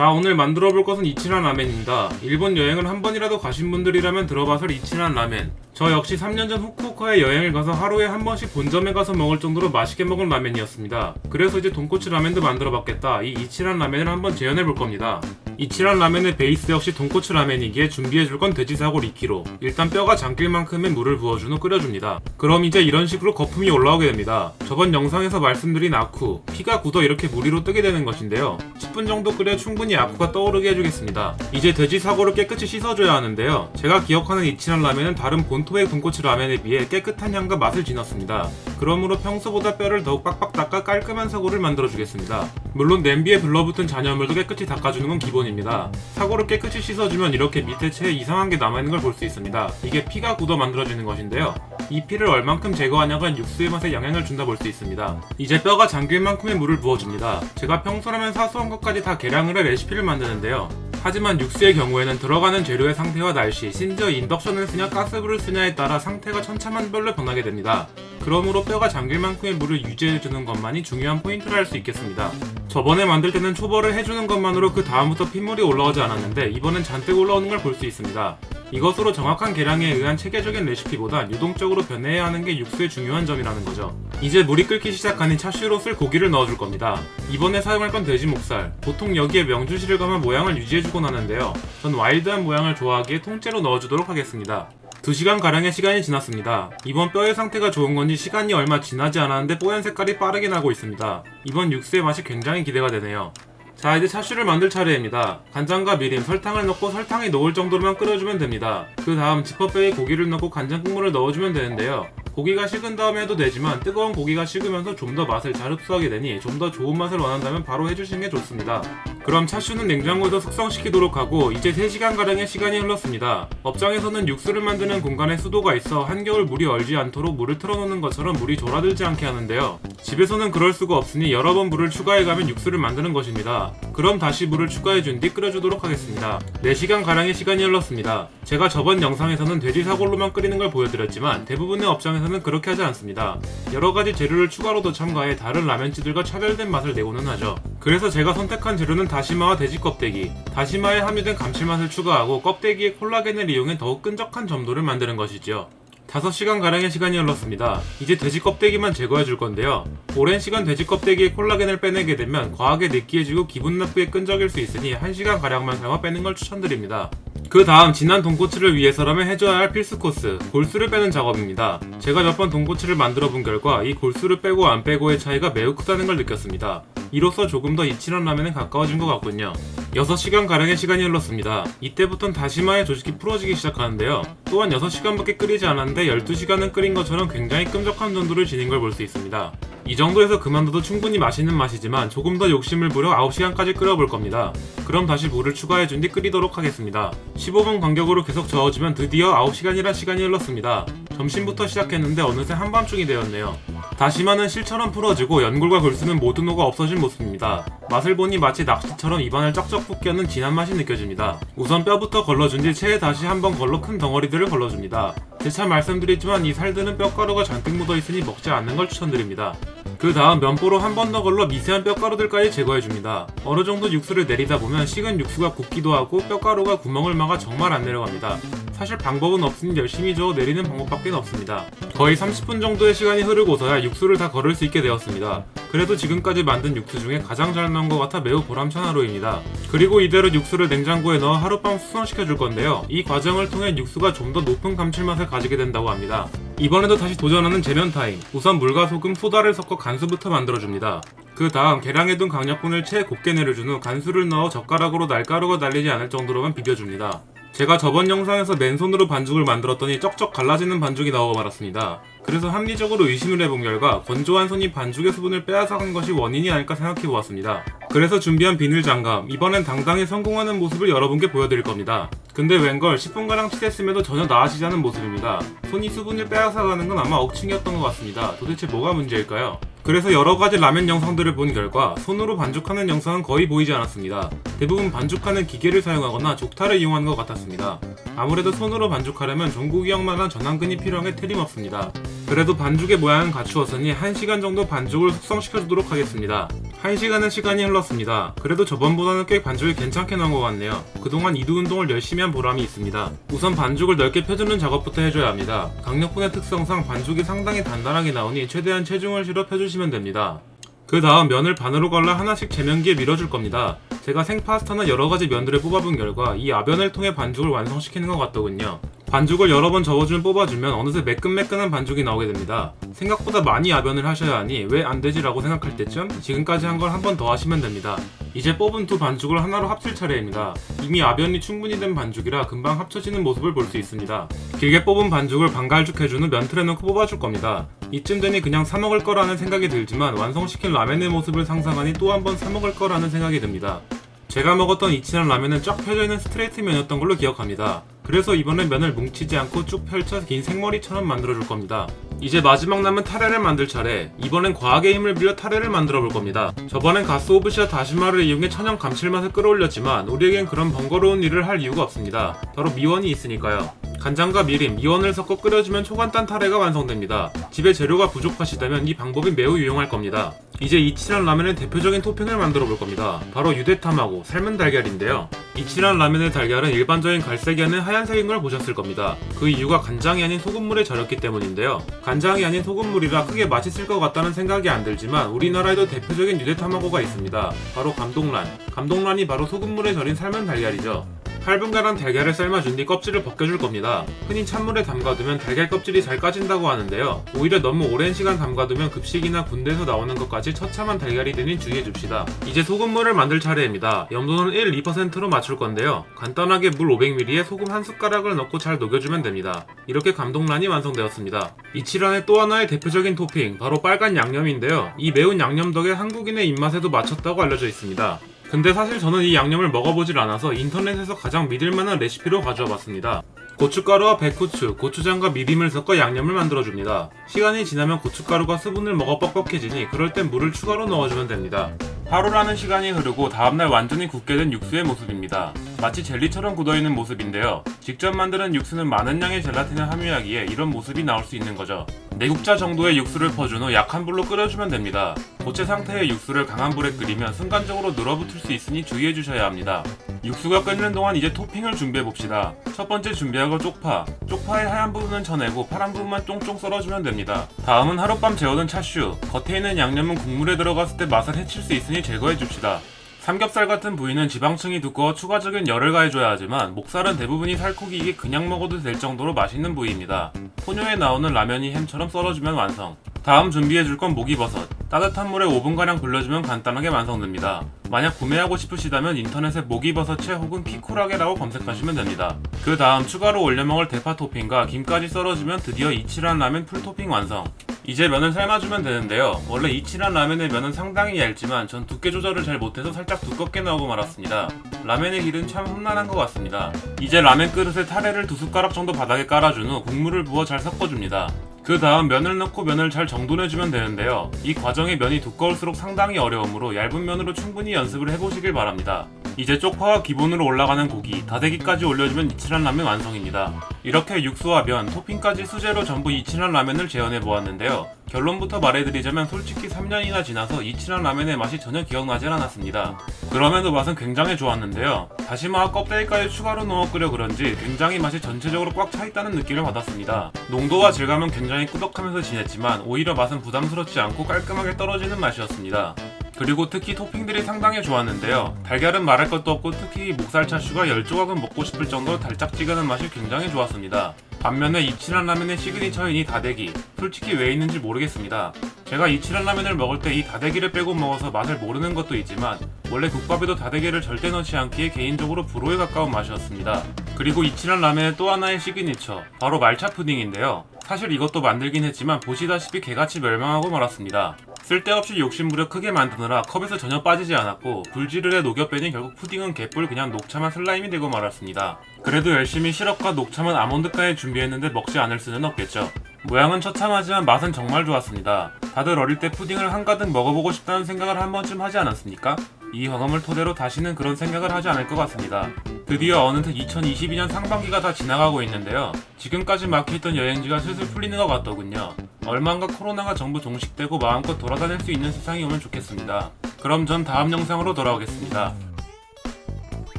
자, 오늘 만들어 볼 것은 이치란 라멘입니다. 일본 여행을 한 번이라도 가신 분들이라면 들어봤을 이치란 라멘. 저 역시 3년 전 후쿠오카에 여행을 가서 하루에 한 번씩 본점에 가서 먹을 정도로 맛있게 먹은 라멘이었습니다. 그래서 이제 돈코츠 라멘도 만들어 봤겠다. 이 이치란 라멘을 한번 재현해 볼 겁니다. 이치란 라멘의 베이스 역시 돈코츠 라멘이기에 준비해 줄 건 돼지사골 2kg. 일단 뼈가 잠길 만큼의 물을 부어준 후 끓여줍니다. 그럼 이제 이런 식으로 거품이 올라오게 됩니다. 저번 영상에서 말씀드린 아쿠, 피가 굳어 이렇게 물 위로 뜨게 되는 것인데요. 10분 정도 끓여 충분히 아쿠가 떠오르게 해주겠습니다. 이제 돼지사골을 깨끗이 씻어줘야 하는데요. 제가 기억하는 이치란 라멘은 다른 본토의 돈코츠 라멘에 비해 깨끗한 향과 맛을 지녔습니다. 그러므로 평소보다 뼈를 더욱 빡빡 닦아 깔끔한 사골을 만들어주겠습니다. 물론 냄비에 불러붙은 잔여물도 깨끗이 닦아주는 건 기본입니다. 사골을 깨끗이 씻어주면 이렇게 밑에 채에 이상한 게 남아있는 걸 볼 수 있습니다. 이게 피가 굳어 만들어지는 것인데요. 이 피를 얼만큼 제거하냐가 육수의 맛에 영향을 준다 볼 수 있습니다. 이제 뼈가 잠길 만큼의 물을 부어줍니다. 제가 평소라면 사소한 것까지 다 계량을 해 레시피를 만드는데요. 하지만 육수의 경우에는 들어가는 재료의 상태와 날씨, 심지어 인덕션을 쓰냐 가스불을 쓰냐에 따라 상태가 천차만별로 변하게 됩니다. 그러므로 뼈가 잠길 만큼의 물을 유지해주는 것만이 중요한 포인트를 할 수 있겠습니다. 저번에 만들 때는 초벌을 해주는 것만으로 그 다음부터 핏물이 올라오지 않았는데 이번엔 잔뜩 올라오는 걸 볼 수 있습니다. 이것으로 정확한 계량에 의한 체계적인 레시피보단 유동적으로 변해야 하는 게 육수의 중요한 점이라는 거죠. 이제 물이 끓기 시작하니 차슈로 쓸 고기를 넣어줄 겁니다. 이번에 사용할 건 돼지 목살. 보통 여기에 명주실을 감아 모양을 유지해주곤 하는데요. 전 와일드한 모양을 좋아하기에 통째로 넣어주도록 하겠습니다. 2시간가량의 시간이 지났습니다. 이번 뼈의 상태가 좋은 건지 시간이 얼마 지나지 않았는데 뽀얀 색깔이 빠르게 나고 있습니다. 이번 육수의 맛이 굉장히 기대가 되네요. 자, 이제 차슈를 만들 차례입니다. 간장과 미림, 설탕을 넣고 설탕이 녹을 정도로만 끓여주면 됩니다. 그 다음 지퍼백에 고기를 넣고 간장 국물을 넣어주면 되는데요. 고기가 식은 다음에 해도 되지만 뜨거운 고기가 식으면서 좀 더 맛을 잘 흡수하게 되니 좀 더 좋은 맛을 원한다면 바로 해주시는 게 좋습니다. 그럼 차슈는 냉장고에서 숙성시키도록 하고 이제 3시간가량의 시간이 흘렀습니다. 업장에서는 육수를 만드는 공간에 수도가 있어 한겨울 물이 얼지 않도록 물을 틀어놓는 것처럼 물이 졸아들지 않게 하는데요. 집에서는 그럴 수가 없으니 여러 번 물을 추가해가면 육수를 만드는 것입니다. 그럼 다시 물을 추가해준 뒤 끓여주도록 하겠습니다. 4시간가량의 시간이 흘렀습니다. 제가 저번 영상에서는 돼지 사골로만 끓이는 걸 보여드렸지만 대부분의 업장에서는 그렇게 하지 않습니다. 여러가지 재료를 추가로 더 첨가해 다른 라멘집들과 차별된 맛을 내고는 하죠. 그래서 제가 선택한 재료는 다시마와 돼지 껍데기, 다시마에 함유된 감칠맛을 추가하고 껍데기에 콜라겐을 이용해 더욱 끈적한 점도를 만드는 것이죠. 5시간가량의 시간이 흘렀습니다. 이제 돼지 껍데기만 제거해 줄 건데요. 오랜 시간 돼지 껍데기에 콜라겐을 빼내게 되면 과하게 느끼해지고 기분 나쁘게 끈적일 수 있으니 1시간가량만 삶아 빼는 걸 추천드립니다. 그 다음 진한 돈코츠를 위해서라면 해줘야 할 필수 코스, 골수를 빼는 작업입니다. 제가 몇 번 돈코츠를 만들어 본 결과 이 골수를 빼고 안 빼고의 차이가 매우 크다는 걸 느꼈습니다. 이로써 조금 더 이치란 라멘에 가까워진 것 같군요. 6시간가량의 시간이 흘렀습니다. 이때부턴 다시마의 조직이 풀어지기 시작하는데요. 또한 6시간밖에 끓이지 않았는데 12시간은 끓인 것처럼 굉장히 끈적한 정도를 지닌 걸 볼 수 있습니다. 이 정도에서 그만둬도 충분히 맛있는 맛이지만 조금 더 욕심을 부려 9시간까지 끓여볼 겁니다. 그럼 다시 물을 추가해준 뒤 끓이도록 하겠습니다. 15분 간격으로 계속 저어주면 드디어 9시간이란 시간이 흘렀습니다. 점심부터 시작했는데 어느새 한밤중이 되었네요. 다시마는 실처럼 풀어지고 연골과 골수는 모두 녹아 없어진 모습입니다. 맛을 보니 마치 낚시처럼 입안을 쩍쩍 붓게 하는 진한 맛이 느껴집니다. 우선 뼈부터 걸러준 뒤 체에 다시 한번 걸러 큰 덩어리들을 걸러줍니다. 재차 말씀드리지만 이 살들은 뼈가루가 잔뜩 묻어있으니 먹지 않는 걸 추천드립니다. 그 다음 면보로 한 번 더 걸러 미세한 뼈가루들까지 제거해줍니다. 어느 정도 육수를 내리다 보면 식은 육수가 굳기도 하고 뼈가루가 구멍을 막아 정말 안 내려갑니다. 사실 방법은 없으니 열심히 저어 내리는 방법밖에 없습니다. 거의 30분 정도의 시간이 흐르고서야 육수를 다 걸을 수 있게 되었습니다. 그래도 지금까지 만든 육수 중에 가장 잘 나온 것 같아 매우 보람찬 하루입니다. 그리고 이대로 육수를 냉장고에 넣어 하룻밤 숙성시켜 줄 건데요. 이 과정을 통해 육수가 좀 더 높은 감칠맛을 가지게 된다고 합니다. 이번에도 다시 도전하는 재면 타임. 우선 물과 소금, 소다를 섞어 간수부터 만들어줍니다. 그 다음 계량해둔 강력분을 체에 곱게 내려준 후 간수를 넣어 젓가락으로 날가루가 날리지 않을 정도로만 비벼줍니다. 제가 저번 영상에서 맨손으로 반죽을 만들었더니 쩍쩍 갈라지는 반죽이 나오고 말았습니다. 그래서 합리적으로 의심을 해본 결과 건조한 손이 반죽의 수분을 빼앗아간 것이 원인이 아닐까 생각해보았습니다. 그래서 준비한 비닐 장갑, 이번엔 당당히 성공하는 모습을 여러분께 보여드릴 겁니다. 근데 웬걸 10분가량 치댔음에도 전혀 나아지지 않은 모습입니다. 손이 수분을 빼앗아가는 건 아마 억칭이었던 것 같습니다. 도대체 뭐가 문제일까요? 그래서 여러가지 라면 영상들을 본 결과 손으로 반죽하는 영상은 거의 보이지 않았습니다. 대부분 반죽하는 기계를 사용하거나 족탈을 이용하는 것 같았습니다. 아무래도 손으로 반죽하려면 전구기형만한 전완근이 필요한 게 틀림없습니다. 그래도 반죽의 모양은 갖추었으니 1시간 정도 반죽을 숙성시켜주도록 하겠습니다. 1시간의 시간이 흘렀습니다. 그래도 저번보다는 꽤 반죽이 괜찮게 나온 것 같네요. 그동안 이두 운동을 열심히 한 보람이 있습니다. 우선 반죽을 넓게 펴주는 작업부터 해줘야 합니다. 강력분의 특성상 반죽이 상당히 단단하게 나오니 최대한 체중을 실어 펴주시면 됩니다. 그 다음 면을 반으로 갈라 하나씩 제면기에 밀어줄 겁니다. 제가 생파스타나 여러가지 면들을 뽑아본 결과 이 아변을 통해 반죽을 완성시키는 것 같더군요. 반죽을 여러 번 저어주면 뽑아주면 어느새 매끈매끈한 반죽이 나오게 됩니다. 생각보다 많이 아변을 하셔야 하니 왜 안되지 라고 생각할 때쯤 지금까지 한 걸 한 번 더 하시면 됩니다. 이제 뽑은 두 반죽을 하나로 합칠 차례입니다. 이미 아변이 충분히 된 반죽이라 금방 합쳐지는 모습을 볼 수 있습니다. 길게 뽑은 반죽을 반갈죽해준 후 면틀에 넣고 뽑아줄 겁니다. 이쯤 되니 그냥 사먹을 거라는 생각이 들지만 완성시킨 라멘의 모습을 상상하니 또 한 번 사먹을 거라는 생각이 듭니다. 제가 먹었던 이치란 라면은 쫙 펴져있는 스트레이트 면이었던 걸로 기억합니다. 그래서 이번엔 면을 뭉치지 않고 쭉 펼쳐 긴 생머리처럼 만들어줄 겁니다. 이제 마지막 남은 타레를 만들 차례. 이번엔 과학의 힘을 빌려 타레를 만들어 볼 겁니다. 저번엔 가스오브시와 다시마를 이용해 천연 감칠맛을 끌어올렸지만 우리에겐 그런 번거로운 일을 할 이유가 없습니다. 바로 미원이 있으니까요. 간장과 미림, 미원을 섞어 끓여주면 초간단 타레가 완성됩니다. 집에 재료가 부족하시다면 이 방법이 매우 유용할 겁니다. 이제 이치란 라면의 대표적인 토핑을 만들어 볼 겁니다. 바로 유대탐하고 삶은 달걀인데요. 이치란 라면의 달걀은 일반적인 갈색이 아닌 하얀색인 걸 보셨을 겁니다. 그 이유가 간장이 아닌 소금물에 절였기 때문인데요. 간장이 아닌 소금물이라 크게 맛있을 것 같다는 생각이 안 들지만 우리나라에도 대표적인 유대탐하고가 있습니다. 바로 감동란. 감동란이 바로 소금물에 절인 삶은 달걀이죠. 8분가량 달걀을 삶아준 뒤 껍질을 벗겨줄 겁니다. 흔히 찬물에 담가두면 달걀 껍질이 잘 까진다고 하는데요. 오히려 너무 오랜 시간 담가두면 급식이나 군대에서 나오는 것까지 처참한 달걀이 되니 주의해줍시다. 이제 소금물을 만들 차례입니다. 염도는 1, 2%로 맞출 건데요. 간단하게 물 500ml에 소금 1숟가락을 넣고 잘 녹여주면 됩니다. 이렇게 감동란이 완성되었습니다. 이치란의 또 하나의 대표적인 토핑, 바로 빨간 양념인데요. 이 매운 양념 덕에 한국인의 입맛에도 맞췄다고 알려져 있습니다. 근데 사실 저는 이 양념을 먹어보질 않아서 인터넷에서 가장 믿을만한 레시피로 가져와 봤습니다. 고춧가루와 백후추, 고추장과 미림을 섞어 양념을 만들어줍니다. 시간이 지나면 고춧가루가 수분을 먹어 뻑뻑해지니 그럴 땐 물을 추가로 넣어주면 됩니다. 하루라는 시간이 흐르고 다음날 완전히 굳게 된 육수의 모습입니다. 마치 젤리처럼 굳어있는 모습인데요. 직접 만드는 육수는 많은 양의 젤라틴을 함유하기에 이런 모습이 나올 수 있는 거죠. 4국자 정도의 육수를 퍼준 후 약한 불로 끓여주면 됩니다. 고체 상태의 육수를 강한 불에 끓이면 순간적으로 늘어붙을 수 있으니 주의해주셔야 합니다. 육수가 끓는 동안 이제 토핑을 준비해봅시다. 첫 번째 준비할 건 쪽파. 쪽파의 하얀 부분은 쳐내고 파란 부분만 쫑쫑 썰어주면 됩니다. 다음은 하룻밤 재워둔 차슈. 겉에 있는 양념은 국물에 들어갔을 때 맛을 해칠 수 있으니 제거해줍시다. 삼겹살 같은 부위는 지방층이 두꺼워 추가적인 열을 가해줘야 하지만 목살은 대부분이 살코기이기에 그냥 먹어도 될 정도로 맛있는 부위입니다. 포뇨에 나오는 라면이 햄처럼 썰어주면 완성. 다음 준비해줄 건 목이버섯. 따뜻한 물에 5분가량 불려주면 간단하게 완성됩니다. 만약 구매하고 싶으시다면 인터넷에 목이버섯채 혹은 키쿠라게라고 검색하시면 됩니다. 그 다음 추가로 올려먹을 대파 토핑과 김까지 썰어주면 드디어 이치란 라면 풀토핑 완성. 이제 면을 삶아주면 되는데요. 원래 이치란 라면의 면은 상당히 얇지만 전 두께 조절을 잘 못해서 살짝 두껍게 나오고 말았습니다. 라면의 길은 참 험난한 것 같습니다. 이제 라면 그릇에 타레를 2숟가락 정도 바닥에 깔아준 후 국물을 부어 잘 섞어줍니다. 그 다음 면을 넣고 면을 잘 정돈해주면 되는데요. 이 과정에 면이 두꺼울수록 상당히 어려우므로 얇은 면으로 충분히 연습을 해보시길 바랍니다. 이제 쪽파와 기본으로 올라가는 고기, 다대기까지 올려주면 이치란 라면 완성입니다. 이렇게 육수와 면, 토핑까지 수제로 전부 이치란 라면을 재현해보았는데요. 결론부터 말해드리자면 솔직히 3년이나 지나서 이치란 라면의 맛이 전혀 기억나질 않았습니다. 그럼에도 맛은 굉장히 좋았는데요. 다시마와 껍데기까지 추가로 넣어 끓여 그런지 굉장히 맛이 전체적으로 꽉 차있다는 느낌을 받았습니다. 농도와 질감은 굉장히 꾸덕하면서 진했지만 오히려 맛은 부담스럽지 않고 깔끔하게 떨어지는 맛이었습니다. 그리고 특히 토핑들이 상당히 좋았는데요. 달걀은 말할 것도 없고 특히 목살 차슈가 10조각은 먹고 싶을 정도로 달짝지근한 맛이 굉장히 좋았습니다. 반면에 이치란 라면의 시그니처인 이 다대기, 솔직히 왜 있는지 모르겠습니다. 제가 이치란 라면을 먹을 때 이 다대기를 빼고 먹어서 맛을 모르는 것도 있지만 원래 국밥에도 다대기를 절대 넣지 않기에 개인적으로 불호에 가까운 맛이었습니다. 그리고 이치란 라면의 또 하나의 시그니처, 바로 말차 푸딩인데요. 사실 이것도 만들긴 했지만 보시다시피 개같이 멸망하고 말았습니다. 쓸데없이 욕심부려 크게 만드느라 컵에서 전혀 빠지지 않았고 불지를 해 녹여 빼니 결국 푸딩은 개뿔 그냥 녹차만 슬라임이 되고 말았습니다. 그래도 열심히 시럽과 녹차만 아몬드까지 준비했는데 먹지 않을 수는 없겠죠. 모양은 처참하지만 맛은 정말 좋았습니다. 다들 어릴 때 푸딩을 한가득 먹어보고 싶다는 생각을 한 번쯤 하지 않았습니까? 이 경험을 토대로 다시는 그런 생각을 하지 않을 것 같습니다. 드디어 어느새 2022년 상반기가 다 지나가고 있는데요. 지금까지 막혀있던 여행지가 슬슬 풀리는 것 같더군요. 얼마안가 코로나가 전부 종식되고 마음껏 돌아다닐 수 있는 세상이 오면 좋겠습니다. 그럼 전 다음 영상으로 돌아오겠습니다.